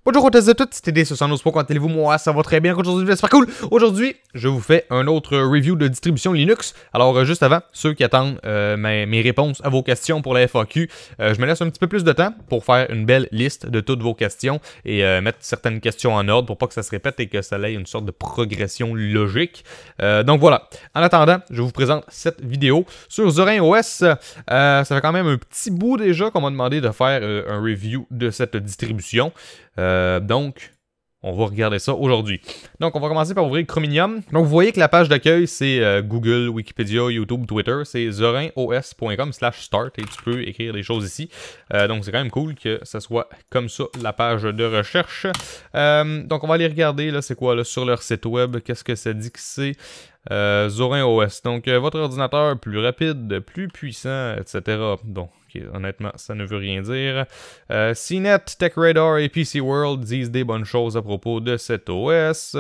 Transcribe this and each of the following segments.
Bonjour à tous et toutes, c'était D72 comment allez-vous? Moi, ça va très bien, aujourd'hui, c'est super cool. Aujourd'hui, je vous fais un autre review de distribution Linux. Alors, juste avant, ceux qui attendent mes réponses à vos questions pour la FAQ, je me laisse un petit peu plus de temps pour faire une belle liste de toutes vos questions et mettre certaines questions en ordre pour pas que ça se répète et que ça ait une sorte de progression logique. Donc voilà, en attendant, je vous présente cette vidéo sur Zorin OS. Ça fait quand même un petit bout déjà qu'on m'a demandé de faire un review de cette distribution. Donc, on va regarder ça aujourd'hui. Donc, on va commencer par ouvrir Chromium. Donc, vous voyez que la page d'accueil, c'est Google, Wikipédia, YouTube, Twitter. C'est zorinos.com/start et tu peux écrire des choses ici. Donc, c'est quand même cool que ça soit comme ça, la page de recherche. Donc, on va aller regarder, là, c'est quoi, là, sur leur site web, qu'est-ce que ça dit que c'est. Zorin OS. Donc, votre ordinateur plus rapide, plus puissant, etc. Donc, honnêtement, ça ne veut rien dire. CNET, TechRadar et PC World disent des bonnes choses à propos de cet OS.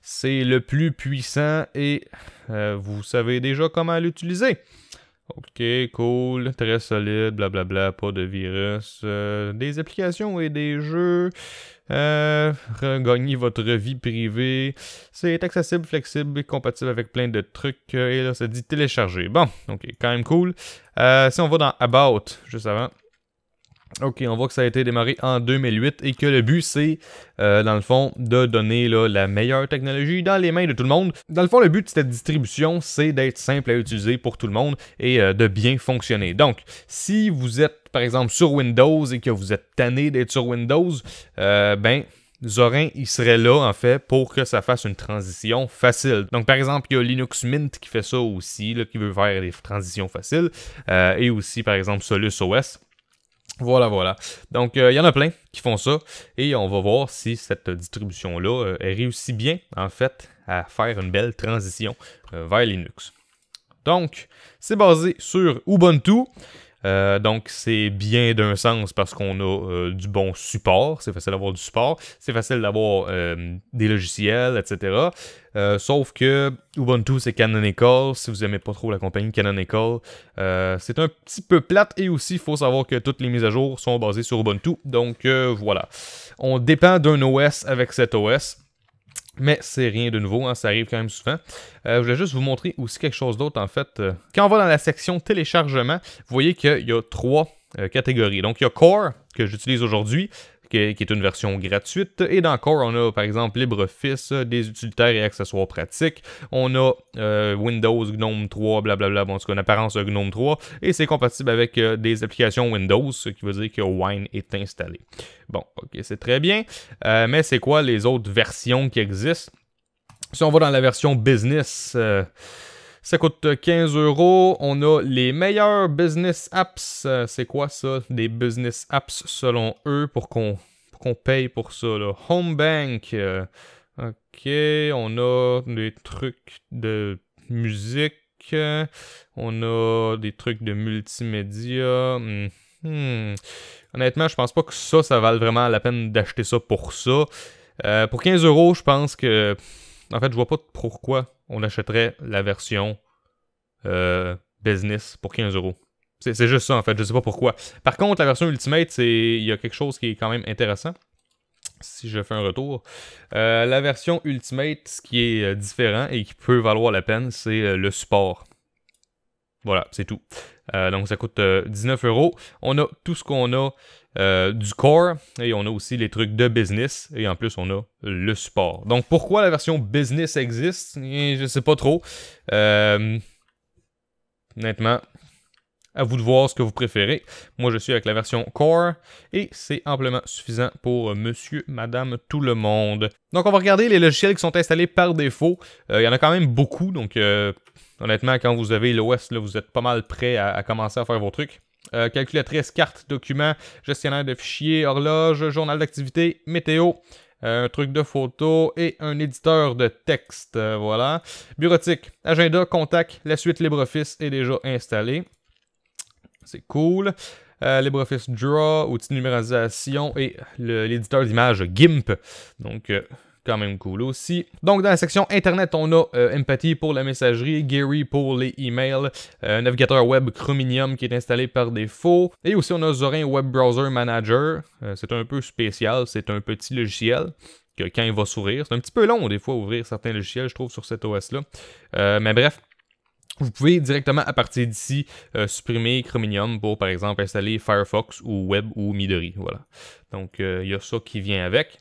C'est le plus puissant et vous savez déjà comment l'utiliser. Ok, cool, très solide, blablabla, pas de virus, des applications et des jeux, regagner votre vie privée, c'est accessible, flexible et compatible avec plein de trucs, et là ça dit télécharger. Bon, ok, quand même cool. Si on va dans About, juste avant, ok, on voit que ça a été démarré en 2008 et que le but c'est, dans le fond, de donner là, la meilleure technologie dans les mains de tout le monde. Dans le fond, le but de cette distribution, c'est d'être simple à utiliser pour tout le monde et de bien fonctionner. Donc, si vous êtes, par exemple, sur Windows et que vous êtes tanné d'être sur Windows, ben, Zorin, il serait là, en fait, pour que ça fasse une transition facile. Donc, par exemple, il y a Linux Mint qui fait ça aussi, là, qui veut faire des transitions faciles, et aussi, par exemple, Solus OS. Voilà. Donc, il y en a plein qui font ça et on va voir si cette distribution-là réussit bien, en fait, à faire une belle transition vers Linux. Donc, c'est basé sur Ubuntu. Donc, c'est bien d'un sens parce qu'on a du bon support. C'est facile d'avoir du support. C'est facile d'avoir des logiciels, etc. Sauf que Ubuntu, c'est Canonical. Si vous n'aimez pas trop la compagnie Canonical, c'est un petit peu plate. Et aussi, il faut savoir que toutes les mises à jour sont basées sur Ubuntu. Donc, voilà. On dépend d'un OS avec cet OS. Mais c'est rien de nouveau, hein, ça arrive quand même souvent. Je voulais juste vous montrer aussi quelque chose d'autre en fait. Quand on va dans la section téléchargement, vous voyez qu'il y a trois catégories. Donc il y a Core, que j'utilise aujourd'hui, qui est une version gratuite. Et dans Core, on a par exemple LibreOffice, des utilitaires et accessoires pratiques. On a Windows, GNOME 3, blablabla, bon, en tout cas, une apparence de GNOME 3. Et c'est compatible avec des applications Windows, ce qui veut dire que Wine est installé. Bon, ok, c'est très bien. Mais c'est quoi les autres versions qui existent? Si on va dans la version Business... ça coûte 15 €. On a les meilleurs business apps. C'est quoi ça? Des business apps selon eux pour qu'on paye pour ça. Là. Home Bank. Ok. On a des trucs de musique. On a des trucs de multimédia. Honnêtement, je pense pas que ça vale vraiment la peine d'acheter ça pour ça. Pour 15 €, je pense que... En fait, je vois pas pourquoi on achèterait la version business pour 15 €. C'est juste ça, en fait. Je sais pas pourquoi. Par contre, la version Ultimate, il y a quelque chose qui est quand même intéressant. Si je fais un retour. La version Ultimate, ce qui est différent et qui peut valoir la peine, c'est le support. Voilà, c'est tout. Donc, ça coûte 19 €. On a tout ce qu'on a du core et on a aussi les trucs de business et en plus on a le support. Donc pourquoi la version business existe? Je sais pas trop. Honnêtement, à vous de voir ce que vous préférez. Moi je suis avec la version core et c'est amplement suffisant pour monsieur, madame, tout le monde. Donc on va regarder les logiciels qui sont installés par défaut. Il y en a quand même beaucoup, donc honnêtement quand vous avez l'OS, vous êtes pas mal prêt à commencer à faire vos trucs. Calculatrice, carte, document, gestionnaire de fichiers, horloge, journal d'activité, météo, un truc de photo et un éditeur de texte. Voilà. Bureautique, agenda, contact, la suite LibreOffice est déjà installée. C'est cool. LibreOffice Draw, outil de numérisation et l'éditeur d'image GIMP. Donc, quand même cool aussi. Donc dans la section Internet, on a Empathy pour la messagerie, Gary pour les emails, navigateur web Chromium qui est installé par défaut, et aussi on a Zorin Web Browser Manager. C'est un peu spécial, c'est un petit logiciel que quand il va s'ouvrir, c'est un petit peu long des fois ouvrir certains logiciels je trouve sur cet OS-là. Mais bref, vous pouvez directement à partir d'ici supprimer Chromium pour par exemple installer Firefox ou Web ou Midori. Voilà. Donc il y a ça qui vient avec.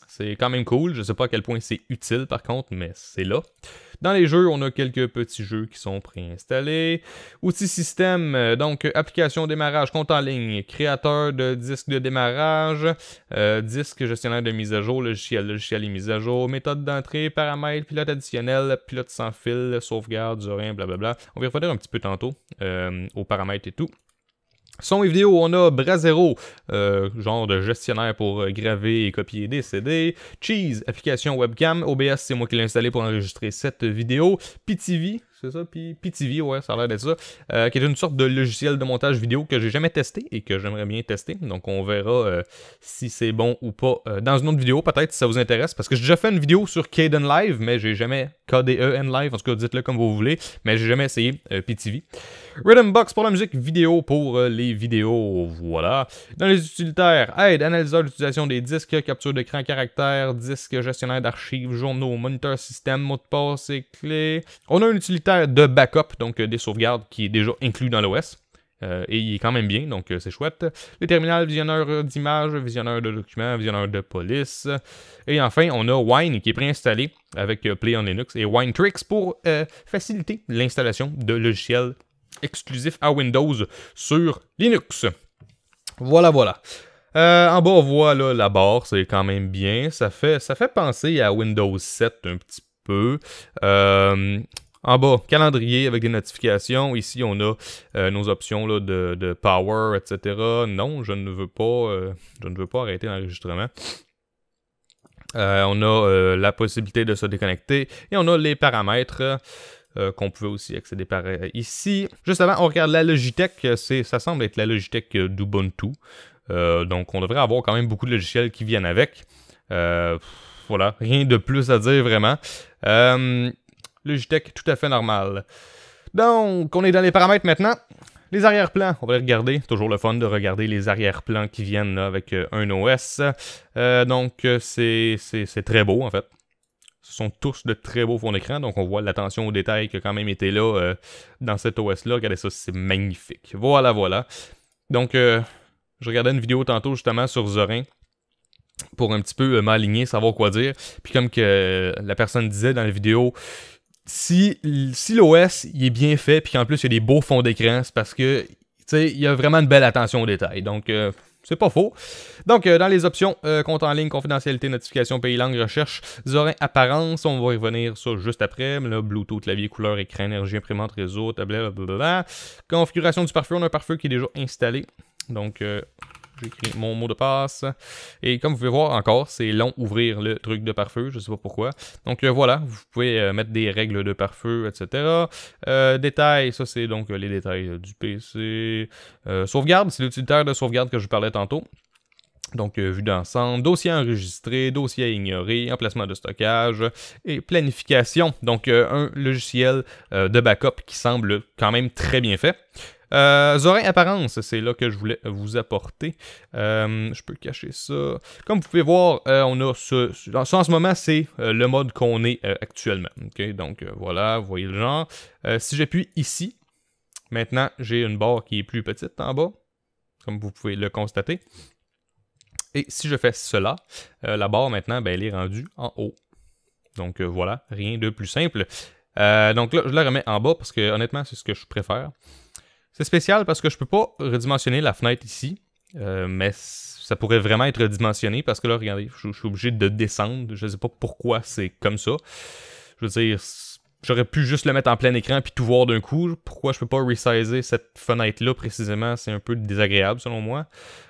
C'est quand même cool. Je ne sais pas à quel point c'est utile par contre, mais c'est là. Dans les jeux, on a quelques petits jeux qui sont préinstallés. Outils système, donc application démarrage, compte en ligne, créateur de disque de démarrage, disque gestionnaire de mise à jour, logiciel et mise à jour, méthode d'entrée, paramètres, pilote additionnel, pilote sans fil, sauvegarde, Zorin, blablabla. On va y revenir un petit peu tantôt aux paramètres et tout. Son et vidéo, on a Brasero, genre de gestionnaire pour graver et copier des CD. Cheese, application webcam. OBS, c'est moi qui l'ai installé pour enregistrer cette vidéo. PTV, c'est ça? PTV, ouais, ça a l'air d'être ça. Qui est une sorte de logiciel de montage vidéo que j'ai jamais testé et que j'aimerais bien tester. Donc on verra si c'est bon ou pas dans une autre vidéo, peut-être si ça vous intéresse. Parce que j'ai déjà fait une vidéo sur Kden Live, mais j'ai jamais KDEN Live, en tout cas dites-le comme vous voulez. Mais j'ai jamais essayé PTV. Rhythmbox pour la musique, vidéo pour les vidéos, voilà. Dans les utilitaires, aide, analyseur d'utilisation des disques, capture d'écran caractère, disque gestionnaire d'archives, journaux, moniteur système, mot de passe et clés. On a un utilitaire de backup, donc des sauvegardes qui est déjà inclus dans l'OS. Et il est quand même bien, donc c'est chouette. Les terminals, visionneur d'images, visionneur de documents, visionneur de police. Et enfin, on a Wine qui est préinstallé avec Play on Linux et Wine Tricks pour faciliter l'installation de logiciels exclusif à Windows sur Linux. Voilà. En bas, on voit là, la barre, c'est quand même bien. Ça fait penser à Windows 7 un petit peu. En bas, calendrier avec des notifications. Ici, on a nos options là, de power, etc. Non, je ne veux pas arrêter l'enregistrement. On a la possibilité de se déconnecter et on a les paramètres. Qu'on pouvait aussi accéder par ici. Juste avant, on regarde la Logitech. Ça semble être la Logitech d'Ubuntu. Donc, on devrait avoir quand même beaucoup de logiciels qui viennent avec. Voilà, rien de plus à dire vraiment. Logitech, tout à fait normal. Donc, on est dans les paramètres maintenant. Les arrière-plans, on va les regarder. Toujours le fun de regarder les arrière-plans qui viennent là, avec un OS. Donc, c'est très beau en fait. Ce sont tous de très beaux fonds d'écran, donc on voit l'attention aux détails qui a quand même été là dans cet OS-là. Regardez ça, c'est magnifique. Voilà. Donc, je regardais une vidéo tantôt justement sur Zorin pour un petit peu m'aligner, savoir quoi dire. Puis comme que la personne disait dans la vidéo, si l'OS il est bien fait, puis qu'en plus il y a des beaux fonds d'écran, c'est parce que il y a vraiment une belle attention aux détails. Donc, c'est pas faux. Donc, dans les options, compte en ligne, confidentialité, notification, pays, langue, recherche, Zorin, apparence, on va y revenir ça juste après. Là, Bluetooth, clavier, couleur, écran, énergie, imprimante, réseau, tablette, blablabla. Configuration du pare-feu, on a un pare-feu qui est déjà installé. Donc, j'écris mon mot de passe. Et comme vous pouvez voir encore, c'est long ouvrir le truc de pare-feu, je sais pas pourquoi. Donc voilà, vous pouvez mettre des règles de pare-feu, etc. Détails, ça c'est donc les détails du PC. Sauvegarde, c'est l'utilitaire de sauvegarde que je vous parlais tantôt. Donc, vue d'ensemble, dossier enregistré, dossier à ignorer, emplacement de stockage et planification. Donc, un logiciel de backup qui semble quand même très bien fait. Zorin Apparence, c'est là que je voulais vous apporter. Je peux cacher ça. Comme vous pouvez voir, on a ça en ce moment, c'est le mode qu'on est actuellement. Okay? Donc, voilà, vous voyez le genre. Si j'appuie ici, maintenant, j'ai une barre qui est plus petite en bas, comme vous pouvez le constater. Et si je fais cela, la barre maintenant, ben, elle est rendue en haut. Donc voilà, rien de plus simple. Donc là, je la remets en bas parce que honnêtement, c'est ce que je préfère. C'est spécial parce que je peux pas redimensionner la fenêtre ici, mais ça pourrait vraiment être redimensionné parce que là, regardez, je suis obligé de descendre. Je ne sais pas pourquoi c'est comme ça. Je veux dire, j'aurais pu juste le mettre en plein écran puis tout voir d'un coup. Pourquoi je peux pas resizer cette fenêtre-là précisément? C'est un peu désagréable selon moi.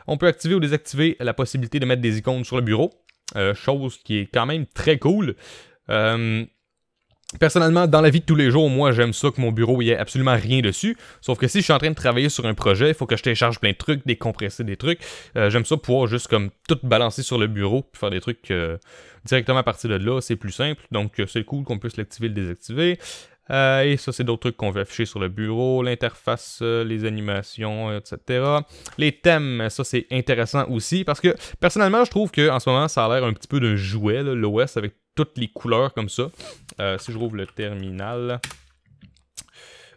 On peut activer ou désactiver la possibilité de mettre des icônes sur le bureau. Chose qui est quand même très cool. Personnellement, dans la vie de tous les jours, moi, j'aime ça que mon bureau, il n'y ait absolument rien dessus. Sauf que si je suis en train de travailler sur un projet, il faut que je télécharge plein de trucs, décompresser des trucs. J'aime ça pouvoir juste comme tout balancer sur le bureau, puis faire des trucs directement à partir de là. C'est plus simple, donc c'est cool qu'on puisse l'activer et le désactiver. Et ça, c'est d'autres trucs qu'on veut afficher sur le bureau, l'interface, les animations, etc. Les thèmes, ça, c'est intéressant aussi, parce que, personnellement, je trouve qu'en ce moment, ça a l'air un petit peu d'un jouet, l'OS, avec toutes les couleurs comme ça. Si je rouvre le terminal,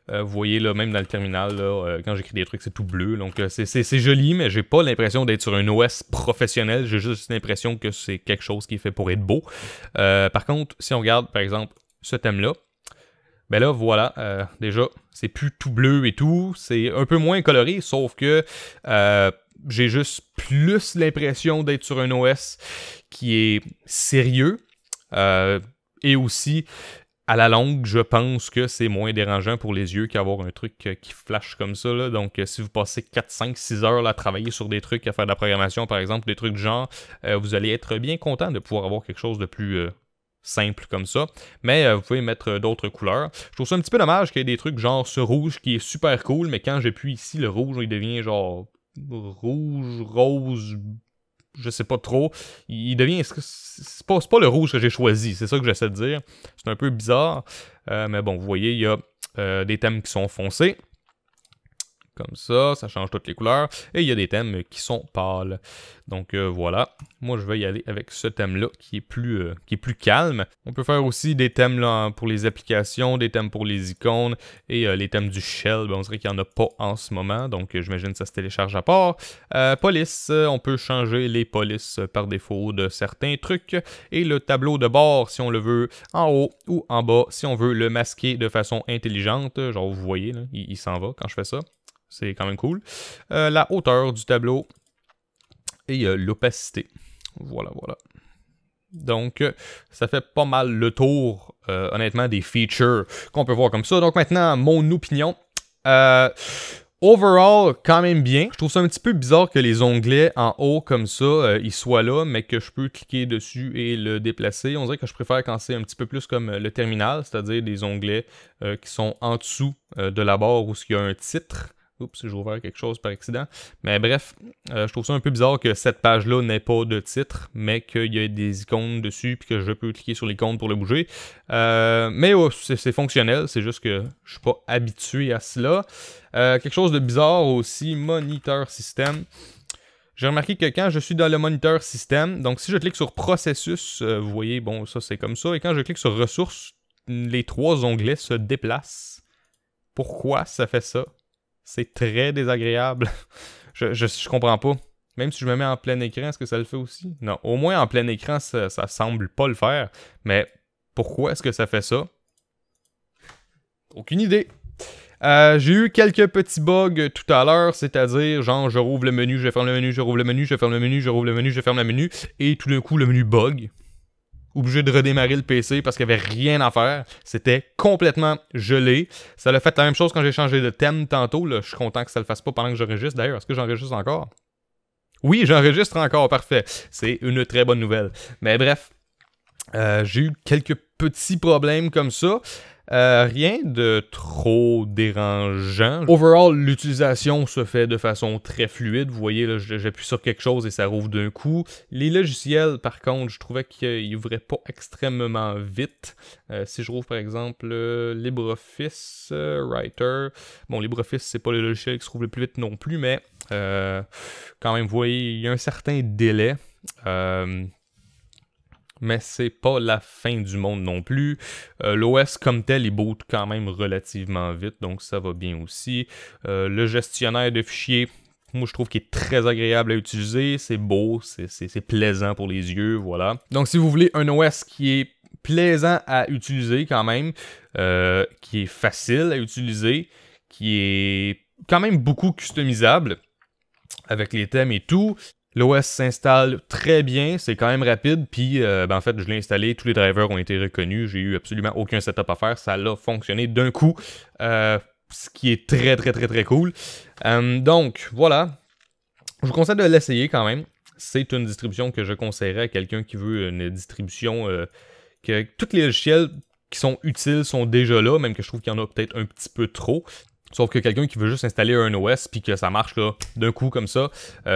vous voyez, là, même dans le terminal, là, quand j'écris des trucs, c'est tout bleu. Donc, c'est joli, mais j'ai pas l'impression d'être sur un OS professionnel. J'ai juste l'impression que c'est quelque chose qui est fait pour être beau. Par contre, si on regarde, par exemple, ce thème-là, ben là, voilà, déjà, c'est plus tout bleu et tout, c'est un peu moins coloré, sauf que j'ai juste plus l'impression d'être sur un OS qui est sérieux, et aussi, à la longue, je pense que c'est moins dérangeant pour les yeux qu'avoir un truc qui flash comme ça, là. Donc, si vous passez 4, 5, 6 heures là, à travailler sur des trucs, à faire de la programmation, par exemple, des trucs du genre, vous allez être bien content de pouvoir avoir quelque chose de plus... simple comme ça, mais vous pouvez mettre d'autres couleurs. Je trouve ça un petit peu dommage qu'il y ait des trucs genre ce rouge qui est super cool, mais quand j'appuie ici, le rouge, il devient genre rouge, rose, je sais pas trop. Il devient... C'est pas le rouge que j'ai choisi, c'est ça que j'essaie de dire. C'est un peu bizarre, mais bon, vous voyez, il y a des thèmes qui sont foncés. Comme ça change toutes les couleurs. Et il y a des thèmes qui sont pâles. Donc voilà. Moi, je vais y aller avec ce thème-là qui est plus calme. On peut faire aussi des thèmes là, pour les applications, des thèmes pour les icônes et les thèmes du shell. Ben, on dirait qu'il n'y en a pas en ce moment. Donc j'imagine que ça se télécharge à part. Police, on peut changer les polices par défaut de certains trucs. Et le tableau de bord, si on le veut en haut ou en bas, si on veut le masquer de façon intelligente. Genre, vous voyez, là, il s'en va quand je fais ça. C'est quand même cool. La hauteur du tableau et l'opacité. Voilà. Donc, ça fait pas mal le tour, honnêtement, des features qu'on peut voir comme ça. Donc maintenant, mon opinion. Overall, quand même bien. Je trouve ça un petit peu bizarre que les onglets en haut comme ça, ils soient là, mais que je peux cliquer dessus et le déplacer. On dirait que je préfère quand c'est un petit peu plus comme le terminal, c'est-à-dire des onglets qui sont en dessous de la barre où il y a un titre. Oups, j'ai ouvert quelque chose par accident. Mais bref, je trouve ça un peu bizarre que cette page-là n'ait pas de titre, mais qu'il y ait des icônes dessus, puis que je peux cliquer sur l'icône pour le bouger. Mais c'est fonctionnel, c'est juste que je suis pas habitué à cela. Quelque chose de bizarre aussi, moniteur système. J'ai remarqué que quand je suis dans le moniteur système, donc si je clique sur processus, vous voyez, bon, ça c'est comme ça, et quand je clique sur ressources, les 3 onglets se déplacent. Pourquoi ça fait ça? C'est très désagréable. je comprends pas. Même si je me mets en plein écran, est-ce que ça le fait aussi? Non. Au moins en plein écran, ça semble pas le faire. Mais pourquoi est-ce que ça fait ça? Aucune idée. J'ai eu quelques petits bugs tout à l'heure, c'est-à-dire, genre, je rouvre le menu, je ferme le menu, je rouvre le menu, je ferme le menu, je rouvre le menu, je ferme le menu, et tout d'un coup, le menu bug. Obligé de redémarrer le PC parce qu'il n'y avait rien à faire. C'était complètement gelé. Ça l'a fait la même chose quand j'ai changé de thème tantôt. Là. Je suis content que ça le fasse pas pendant que j'enregistre. D'ailleurs, est-ce que j'enregistre encore? Oui, j'enregistre encore. Parfait. C'est une très bonne nouvelle. Mais bref, j'ai eu quelques petits problèmes comme ça. Rien de trop dérangeant. Overall, l'utilisation se fait de façon très fluide. Vous voyez, là, j'appuie sur quelque chose et ça rouvre d'un coup. Les logiciels, par contre, je trouvais qu'ils ouvraient pas extrêmement vite. Si je rouvre, par exemple, LibreOffice Writer. Bon, LibreOffice, c'est pas le logiciel qui se rouvre le plus vite non plus, mais quand même, vous voyez, il y a un certain délai. Mais c'est pas la fin du monde non plus. L'OS comme tel, il boot quand même relativement vite, donc ça va bien aussi. Le gestionnaire de fichiers, moi je trouve qu'il est très agréable à utiliser, c'est beau, c'est plaisant pour les yeux, voilà. Donc si vous voulez un OS qui est plaisant à utiliser quand même, qui est facile à utiliser, qui est quand même beaucoup customisable, avec les thèmes et tout, l'OS s'installe très bien, c'est quand même rapide, puis en fait, je l'ai installé, tous les drivers ont été reconnus, j'ai eu absolument aucun setup à faire, ça a fonctionné d'un coup, ce qui est très cool. Donc, voilà, je vous conseille de l'essayer quand même, c'est une distribution que je conseillerais à quelqu'un qui veut une distribution que tous les logiciels qui sont utiles sont déjà là, même que je trouve qu'il y en a peut-être un petit peu trop. Sauf que quelqu'un qui veut juste installer un OS puis que ça marche là d'un coup comme ça,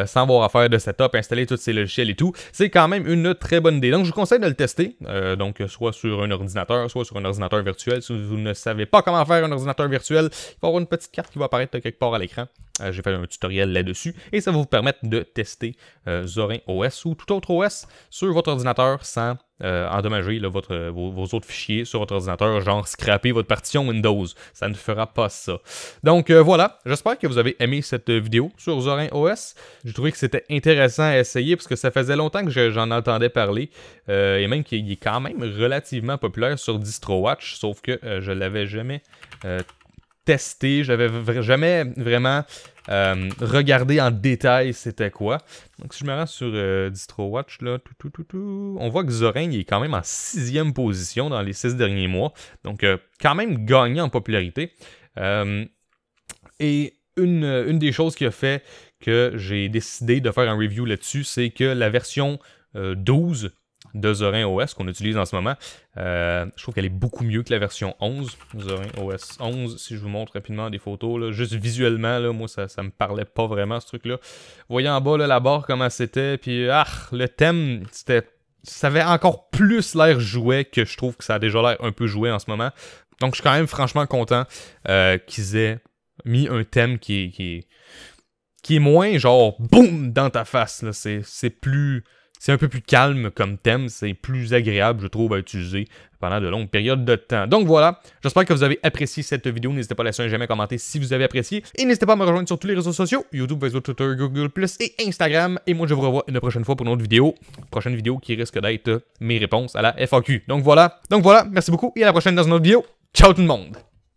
sans avoir à faire de setup, installer tous ces logiciels et tout, c'est quand même une très bonne idée. Donc je vous conseille de le tester, donc soit sur un ordinateur, soit sur un ordinateur virtuel. Si vous ne savez pas comment faire un ordinateur virtuel, il va y avoir une petite carte qui va apparaître quelque part à l'écran. J'ai fait un tutoriel là-dessus et ça va vous permettre de tester Zorin OS ou tout autre OS sur votre ordinateur sans endommager là, vos autres fichiers sur votre ordinateur, genre scraper votre partition Windows. Ça ne fera pas ça. Donc voilà, j'espère que vous avez aimé cette vidéo sur Zorin OS. J'ai trouvé que c'était intéressant à essayer parce que ça faisait longtemps que j'en entendais parler et même qu'il est quand même relativement populaire sur DistroWatch, sauf que je l'avais jamais testé, j'avais jamais vraiment regardé en détail c'était quoi. Donc si je me rends sur DistroWatch, là, on voit que Zorin il est quand même en 6e position dans les 6 derniers mois. Donc quand même gagné en popularité. Et une des choses qui a fait que j'ai décidé de faire un review là-dessus, c'est que la version 12 de Zorin OS qu'on utilise en ce moment, je trouve qu'elle est beaucoup mieux que la version 11. Zorin OS 11, si je vous montre rapidement des photos, là, juste visuellement, là, moi ça me parlait pas vraiment ce truc-là. Vous voyez en bas là, la barre comment c'était, puis le thème, ça avait encore plus l'air jouet que je trouve que ça a déjà l'air un peu jouet en ce moment. Donc je suis quand même franchement content qu'ils aient mis un thème qui est moins genre boum dans ta face. C'est un peu plus calme comme thème, c'est plus agréable, je trouve, à utiliser pendant de longues périodes de temps. Donc voilà, j'espère que vous avez apprécié cette vidéo. N'hésitez pas à laisser un j'aime, commenter si vous avez apprécié. Et n'hésitez pas à me rejoindre sur tous les réseaux sociaux, YouTube, Facebook, Twitter, Google+, et Instagram. Et moi, je vous revois une prochaine fois pour une autre vidéo. Prochaine vidéo qui risque d'être mes réponses à la FAQ. Donc voilà, merci beaucoup et à la prochaine dans une autre vidéo. Ciao tout le monde!